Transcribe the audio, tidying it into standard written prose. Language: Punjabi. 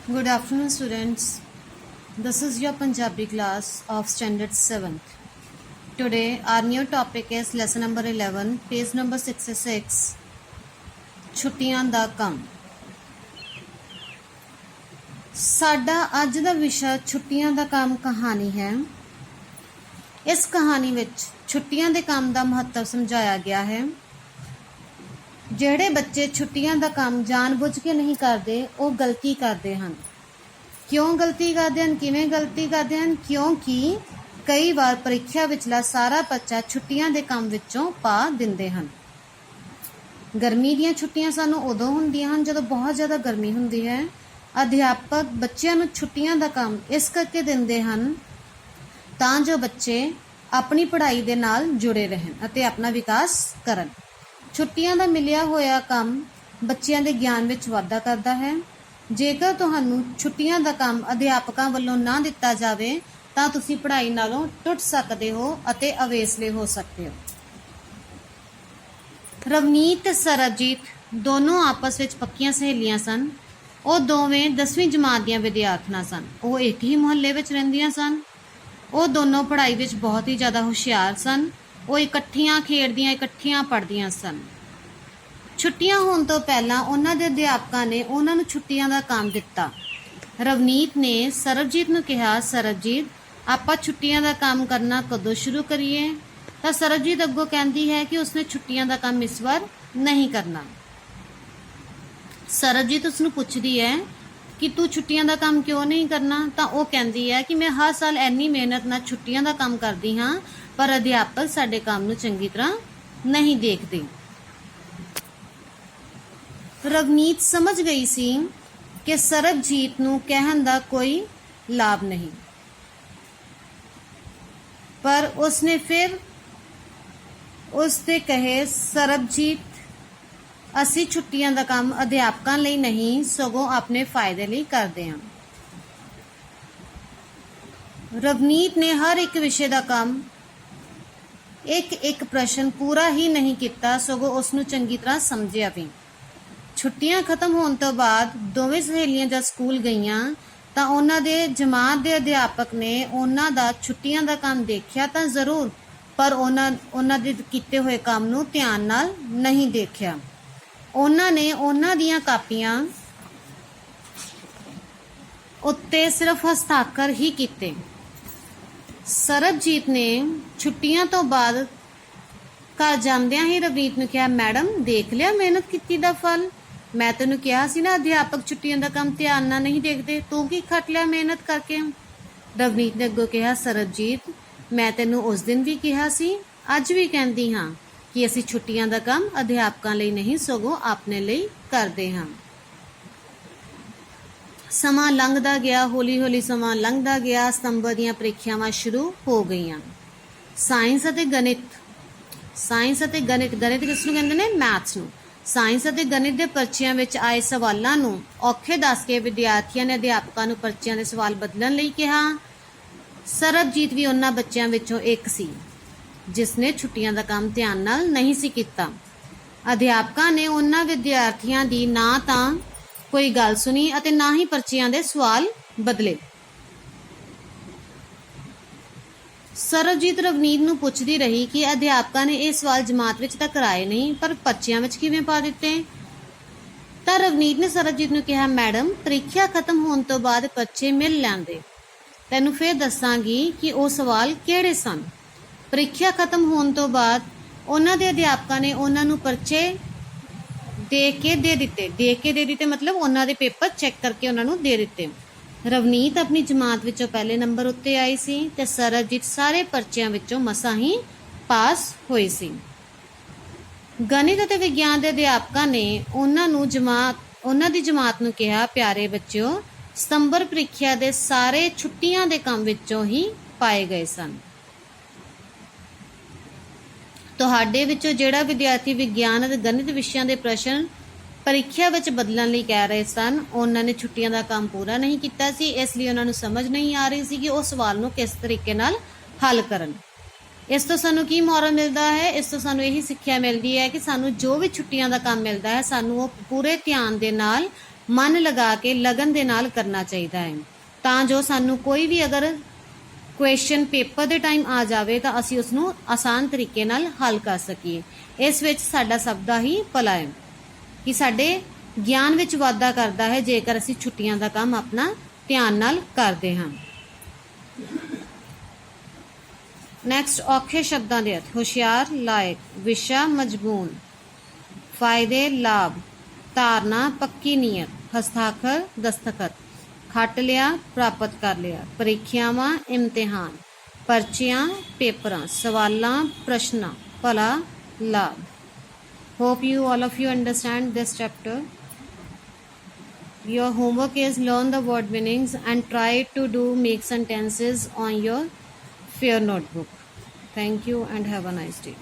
Good afternoon, students. This is your Punjabi class of Standard 7th. Today, our new topic is lesson number 11, page number 66, ਛੁੱਟੀਆਂ ਦਾ ਕੰਮ। ਸਾਡਾ ਅੱਜ ਦਾ ਵਿਸ਼ਾ ਛੁੱਟੀਆਂ ਦਾ ਕੰਮ ਕਹਾਣੀ ਹੈ। ਇਸ ਕਹਾਣੀ ਵਿੱਚ ਛੁੱਟੀਆਂ ਦੇ ਕੰਮ ਦਾ ਮਹੱਤਵ ਸਮਝਾਇਆ ਗਿਆ ਹੈ। ਜਿਹੜੇ ਬੱਚੇ ਛੁੱਟੀਆਂ ਦਾ ਕੰਮ ਜਾਣਬੁੱਝ ਕੇ ਨਹੀਂ ਕਰਦੇ ਉਹ ਗਲਤੀ ਕਰਦੇ ਹਨ। ਕਿਉਂ ਗਲਤੀ ਕਰਦੇ ਹਨ, ਕਿਵੇਂ ਗਲਤੀ ਕਰਦੇ ਹਨ? ਕਿਉਂਕਿ ਕਈ ਵਾਰ ਪ੍ਰੀਖਿਆ ਵਿਚਲਾ ਸਾਰਾ ਬੱਚਾ ਛੁੱਟੀਆਂ ਦੇ ਕੰਮ ਵਿੱਚੋਂ ਪਾ ਦਿੰਦੇ ਹਨ। ਗਰਮੀ ਦੀਆਂ ਛੁੱਟੀਆਂ ਸਾਨੂੰ ਉਦੋਂ ਹੁੰਦੀਆਂ ਹਨ ਜਦੋਂ ਬਹੁਤ ਜ਼ਿਆਦਾ ਗਰਮੀ ਹੁੰਦੀ ਹੈ। ਅਧਿਆਪਕ ਬੱਚਿਆਂ ਨੂੰ ਛੁੱਟੀਆਂ ਦਾ ਕੰਮ ਇਸ ਕਰਕੇ ਦਿੰਦੇ ਹਨ ਤਾਂ ਜੋ ਬੱਚੇ ਆਪਣੀ ਪੜ੍ਹਾਈ ਦੇ ਨਾਲ ਜੁੜੇ ਰਹਿਣ ਅਤੇ ਆਪਣਾ ਵਿਕਾਸ ਕਰਨ। ਛੁੱਟੀਆਂ ਦਾ ਮਿਲਿਆ ਹੋਇਆ ਕੰਮ ਬੱਚਿਆਂ ਦੇ ਗਿਆਨ ਵਿੱਚ ਵਾਧਾ ਕਰਦਾ ਹੈ। ਜੇਕਰ ਤੁਹਾਨੂੰ ਛੁੱਟੀਆਂ ਦਾ ਕੰਮ ਅਧਿਆਪਕਾਂ ਵੱਲੋਂ ਨਾ ਦਿੱਤਾ ਜਾਵੇ ਤਾਂ ਤੁਸੀਂ ਪੜ੍ਹਾਈ ਨਾਲੋਂ ਟੁੱਟ ਸਕਦੇ ਹੋ ਅਤੇ ਅਵੇਸਲੇ ਹੋ ਸਕਦੇ ਹੋ। ਰਵਨੀਤ ਤੇ ਸਰਬਜੀਤ ਦੋਨੋਂ ਆਪਸ ਵਿੱਚ ਪੱਕੀਆਂ ਸਹੇਲੀਆਂ ਸਨ। ਉਹ ਦੋਵੇਂ 10ਵੀਂ ਜਮਾਤ ਦੀਆਂ ਵਿਦਿਆਰਥਣਾਂ ਸਨ। ਉਹ ਇੱਕ ਹੀ ਮੁਹੱਲੇ ਵਿੱਚ ਰਹਿੰਦੀਆਂ ਸਨ। ਉਹ ਦੋਨੋਂ ਪੜ੍ਹਾਈ ਵਿੱਚ ਬਹੁਤ ਹੀ ਜ਼ਿਆਦਾ ਹੁਸ਼ਿਆਰ ਸਨ। ਉਹ ਇਕੱਠੀਆਂ ਖੇਡਦੀਆਂ, ਇਕੱਠੀਆਂ ਪੜ੍ਹਦੀਆਂ ਸਨ। ਛੁੱਟੀਆਂ ਹੋਣ ਤੋਂ ਪਹਿਲਾਂ ਉਹਨਾਂ ਦੇ ਅਧਿਆਪਕਾਂ ਨੇ ਉਹਨਾਂ ਨੂੰ ਛੁੱਟੀਆਂ ਦਾ ਕੰਮ ਦਿੱਤਾ। ਰਵਨੀਤ ਨੇ ਸਰਬਜੀਤ ਨੂੰ ਕਿਹਾ, ਸਰਬਜੀਤ ਆਪਾਂ ਛੁੱਟੀਆਂ ਦਾ ਕੰਮ ਕਰਨਾ ਕਦੋਂ ਸ਼ੁਰੂ ਕਰੀਏ? ਤਾਂ ਸਰਬਜੀਤ ਅੱਗੋਂ ਕਹਿੰਦੀ ਹੈ ਕਿ ਉਸਨੇ ਛੁੱਟੀਆਂ ਦਾ ਕੰਮ ਇਸ ਵਾਰ ਨਹੀਂ ਕਰਨਾ। ਸਰਬਜੀਤ ਉਸਨੂੰ ਪੁੱਛਦੀ ਹੈ ਕਿ ਤੂੰ ਛੁੱਟੀਆਂ ਦਾ ਕੰਮ ਕਿਉਂ ਨਹੀਂ ਕਰਨਾ? ਤਾਂ ਉਹ ਕਹਿੰਦੀ ਹੈ ਕਿ ਮੈਂ ਹਰ ਸਾਲ ਇੰਨੀ ਮਿਹਨਤ ਨਾਲ ਛੁੱਟੀਆਂ ਦਾ ਕੰਮ ਕਰਦੀ ਹਾਂ ਪਰ ਅਧਿਆਪਕ ਸਾਡੇ ਕੰਮ ਨੂੰ ਚੰਗੀ ਤਰ੍ਹਾਂ ਨਹੀਂ ਦੇਖਦੇ। ਰਵਨੀਤ ਸਮਝ ਗਈ ਸੀ ਕਿ ਸਰਬਜੀਤ ਨੂੰ ਕਹਿਣ ਦਾ ਕੋਈ ਲਾਭ ਨਹੀਂ, ਪਰ ਉਸਨੇ ਫਿਰ ਉਸਦੇ ਕਹੇ, ਸਰਬਜੀਤ ਅਸੀਂ ਛੁੱਟੀਆਂ ਦਾ ਕੰਮ ਅਧਿਆਪਕਾਂ ਲਈ ਨਹੀਂ ਸਗੋਂ ਆਪਣੇ ਫਾਇਦੇ ਲਈ ਕਰਦੇ ਹਾਂ। ਰਵਨੀਤ ਨੇ ਹਰ ਇੱਕ ਵਿਸ਼ੇ ਦਾ ਕੰਮ ਇੱਕ ਪ੍ਰਸ਼ਨ ਪੂਰਾ ਹੀ ਨਹੀਂ ਕੀਤਾ ਸਗੋਂ ਉਸਨੂੰ ਚੰਗੀ ਤਰ੍ਹਾਂ ਸਮਝਿਆ ਵੀ। ਛੁੱਟੀਆਂ ਖਤਮ ਹੋਣ ਤੋਂ ਬਾਅਦ ਦੋਵੇਂ ਸਹੇਲੀਆਂ ਜਦ ਸਕੂਲ ਗਈਆਂ ਤਾਂ ਉਹਨਾਂ ਦੇ ਜਮਾਤ ਦੇ ਅਧਿਆਪਕ ਨੇ ਉਹਨਾਂ ਦਾ ਛੁੱਟੀਆਂ ਦਾ ਕੰਮ ਦੇਖਿਆ ਤਾਂ ਜ਼ਰੂਰ, ਪਰ ਉਹਨਾਂ ਦੇ ਕੀਤੇ ਹੋਏ ਕੰਮ ਨੂੰ ਧਿਆਨ ਨਾਲ ਨਹੀਂ ਦੇਖਿਆ। ਉਹਨਾਂ ਨੇ ਉਹਨਾਂ ਦੀਆਂ ਕਾਪੀਆਂ ਉੱਤੇ ਸਿਰਫ ਹਸਤਾਖਰ ਹੀ ਕੀਤੇ। ਸਰਬਜੀਤ ਨੇ ਛੁੱਟੀਆਂ ਤੋਂ ਬਾਅਦ ਘਰ ਜਾਂਦਿਆਂ ਹੀ ਰਵਨੀਤ ਨੂੰ ਕਿਹਾ, ਮੈਡਮ ਦੇਖ ਲਿਆ ਮਿਹਨਤ ਕੀਤੀ ਦਾ ਫਲ? ਮੈਂ ਤੈਨੂੰ ਕਿਹਾ ਸੀ ਨਾ ਅਧਿਆਪਕ ਛੁੱਟੀਆਂ ਦਾ ਕੰਮ ਧਿਆਨ ਨਾਲ ਨਹੀਂ ਦੇਖਦੇ, ਤੂੰ ਕੀ ਖੱਟ ਲਿਆ ਮਿਹਨਤ ਕਰਕੇ? ਰਵਨੀਤ ਨੇ ਅੱਗੋਂ ਕਿਹਾ, ਸਰਬਜੀਤ ਮੈਂ ਤੈਨੂੰ ਉਸ ਦਿਨ ਵੀ ਕਿਹਾ ਸੀ, ਅੱਜ ਵੀ ਕਹਿੰਦੀ ਹਾਂ ਕਿ ਅਸੀਂ ਛੁੱਟੀਆਂ ਦਾ ਕੰਮ ਅਧਿਆਪਕਾਂ ਲਈ ਨਹੀਂ ਸਗੋਂ ਆਪਣੇ ਲਈ ਕਰਦੇ ਹਾਂ। ਸਮਾਂ ਲੰਘਦਾ ਗਿਆ, ਹੌਲੀ ਹੌਲੀ ਸਮਾਂ ਲੰਘਦਾ ਗਿਆ। ਸਤੰਬਰ ਦੀਆਂ ਪ੍ਰੀਖਿਆਵਾਂ ਸ਼ੁਰੂ ਹੋ ਗਈਆਂ। ਸਾਇੰਸ ਅਤੇ ਗਣਿਤ ਕਿਸ ਨੂੰ ਕਹਿੰਦੇ ਨੇ? ਮੈਥਸ ਨੂੰ। ਸਾਇੰਸ ਅਤੇ ਗਣਿਤ ਦੇ ਪਰਚੀਆਂ ਵਿੱਚ ਆਏ ਸਵਾਲਾਂ ਨੂੰ ਔਖੇ ਦੱਸ ਕੇ ਵਿਦਿਆਰਥੀਆਂ ਨੇ ਅਧਿਆਪਕਾਂ ਨੂੰ ਪਰਚੀਆਂ ਦੇ ਸਵਾਲ ਬਦਲਣ ਲਈ ਕਿਹਾ। ਸਰਬਜੀਤ ਵੀ ਉਹਨਾਂ ਬੱਚਿਆਂ ਵਿੱਚੋਂ ਇੱਕ ਸੀ ਜਿਸ ਨੇ ਛੁੱਟੀਆਂ ਦਾ ਕੰਮ ਧਿਆਨ ਨਾਲ ਨਹੀਂ ਸੀ ਕੀਤਾ। ਅਧਿਆਪਕਾਂ ਨੇ ਉਹਨਾਂ ਵਿਦਿਆਰਥੀਆਂ ਦੀ ਨਾ ਤਾਂ ਕੋਈ ਗੱਲ ਸੁਣੀ ਅਤੇ ਨਾ ਹੀ ਪਰਚੀਆਂ ਦੇ ਸਵਾਲ ਬਦਲੇ। ਸਰਬਜੀਤ ਰਵਨੀਤ ਨੂੰ ਪੁੱਛਦੀ ਰਹੀ ਕਿ ਅਧਿਆਪਕਾਂ ਨੇ ਇਹ ਸਵਾਲ ਜਮਾਤ ਵਿੱਚ ਤਾਂ ਕਰਾਏ ਨਹੀਂ ਪਰ ਪਰਚੀਆਂ ਵਿੱਚ ਕਿਵੇਂ ਪਾ ਦਿੱਤੇ? ਤਾਂ ਰਵਨੀਤ ਨੇ ਸਰਬਜੀਤ ਨੂੰ ਕਿਹਾ, ਮੈਡਮ ਪ੍ਰੀਖਿਆ ਖਤਮ ਹੋਣ ਤੋਂ ਬਾਅਦ ਪਰਚੇ ਮਿਲ ਲੈਂਦੇ, ਤੈਨੂੰ ਫਿਰ ਦੱਸਾਂਗੀ ਕਿ ਉਹ ਸਵਾਲ ਕਿਹੜੇ ਸਨ। ਪ੍ਰੀਖਿਆ ਖਤਮ ਹੋਣ ਤੋਂ ਬਾਅਦ ਉਹਨਾਂ ਦੇ ਅਧਿਆਪਕਾਂ ਨੇ ਉਹਨਾਂ ਨੂੰ ਪਰਚੇ ਦੇਖ ਕੇ ਦੇ ਦਿੱਤੇ ਮਤਲਬ ਉਹਨਾਂ ਦੇ ਪੇਪਰ ਚੈੱਕ ਕਰਕੇ ਉਹਨਾਂ ਨੂੰ ਦੇ ਦਿੱਤੇ। ਰਵਨੀਤ ਆਪਣੀ ਜਮਾਤ ਵਿੱਚੋਂ ਪਹਿਲੇ ਨੰਬਰ ਉੱਤੇ ਆਈ ਸੀ ਤੇ ਸਰਬਜੀਤ ਸਾਰੇ ਪਰਚਿਆਂ ਵਿੱਚੋਂ ਮਸਾਂ ਹੀ ਪਾਸ ਹੋਈ ਸੀ। ਗਣਿਤ ਅਤੇ ਵਿਗਿਆਨ ਦੇ ਅਧਿਆਪਕਾਂ ਨੇ ਉਹਨਾਂ ਦੀ ਜਮਾਤ ਨੂੰ ਕਿਹਾ, ਪਿਆਰੇ ਬੱਚਿਓ ਸਤੰਬਰ ਪ੍ਰੀਖਿਆ ਦੇ ਸਾਰੇ ਛੁੱਟੀਆਂ ਦੇ ਕੰਮ ਵਿੱਚੋਂ ਹੀ ਪਾਏ ਗਏ ਸਨ। ਤੁਹਾਡੇ ਵਿੱਚੋਂ ਜਿਹੜਾ ਵਿਦਿਆਰਥੀ ਵਿਗਿਆਨ ਅਤੇ ਗਣਿਤ ਵਿਸ਼ਿਆਂ ਦੇ ਪ੍ਰਸ਼ਨ ਪ੍ਰੀਖਿਆ ਵਿੱਚ ਬਦਲਣ ਲਈ ਕਹਿ ਰਹੇ ਸਨ ਉਹਨਾਂ ਨੇ ਛੁੱਟੀਆਂ ਦਾ ਕੰਮ ਪੂਰਾ ਨਹੀਂ ਕੀਤਾ ਸੀ, ਇਸ ਲਈ ਉਹਨਾਂ ਨੂੰ ਸਮਝ ਨਹੀਂ ਆ ਰਹੀ ਸੀ ਕਿ ਉਹ ਸਵਾਲ ਨੂੰ ਕਿਸ ਤਰੀਕੇ ਨਾਲ ਹੱਲ ਕਰਨ। ਇਸ ਤੋਂ ਸਾਨੂੰ ਕੀ ਮੋਰਲ ਮਿਲਦਾ ਹੈ? ਇਸ ਤੋਂ ਸਾਨੂੰ ਇਹੀ ਸਿੱਖਿਆ ਮਿਲਦੀ ਹੈ ਕਿ ਸਾਨੂੰ ਜੋ ਵੀ ਛੁੱਟੀਆਂ ਦਾ ਕੰਮ ਮਿਲਦਾ ਹੈ ਸਾਨੂੰ ਉਹ ਪੂਰੇ ਧਿਆਨ ਦੇ ਨਾਲ मन लगा के लगन दे नाल करना चाहिए है, ਤਾਂ ਜੋ ਸਾਨੂੰ ਕੋਈ ਵੀ ਅਗਰ ਕੁਐਸਚਨ ਪੇਪਰ ਦੇ ਟਾਈਮ ਆ ਜਾਵੇ ਤਾਂ ਅਸੀਂ ਉਸ ਨੂੰ ਆਸਾਨ ਤਰੀਕੇ ਨਾਲ ਹੱਲ ਕਰ ਸਕੀਏ। ਇਸ ਵਿੱਚ ਸਾਡਾ ਸਭ ਦਾ ਹੀ ਭਲਾ ਹੈ ਕਿ ਸਾਡੇ ਗਿਆਨ ਵਿੱਚ ਵਾਧਾ ਕਰਦਾ ਹੈ ਜੇਕਰ ਅਸੀਂ ਛੁੱਟੀਆਂ ਦਾ ਕੰਮ ਆਪਣਾ ਧਿਆਨ ਨਾਲ ਕਰਦੇ ਹਾਂ। ਨੈਕਸਟ ਔਖੇ ਸ਼ਬਦਾਂ ਦੇ ਅਰਥ। ਹੁਸ਼ਿਆਰ, ਲਾਇਕ, ਵਿਸ਼ਾ, ਮਜਬੂਨ, फायदे, लाभ, धारणा, पक्की नीयत, हस्ताक्षर, दस्तखत, खट लिया, प्राप्त कर लिया, परीक्षावां, इम्तिहान, पर्चियां, पेपरां, सवालां, प्रश्न, भला, लाभ। Hope you all of you understand this chapter. Your homework is learn the word meanings and try to do make sentences on your fair notebook. Thank you and have a nice day.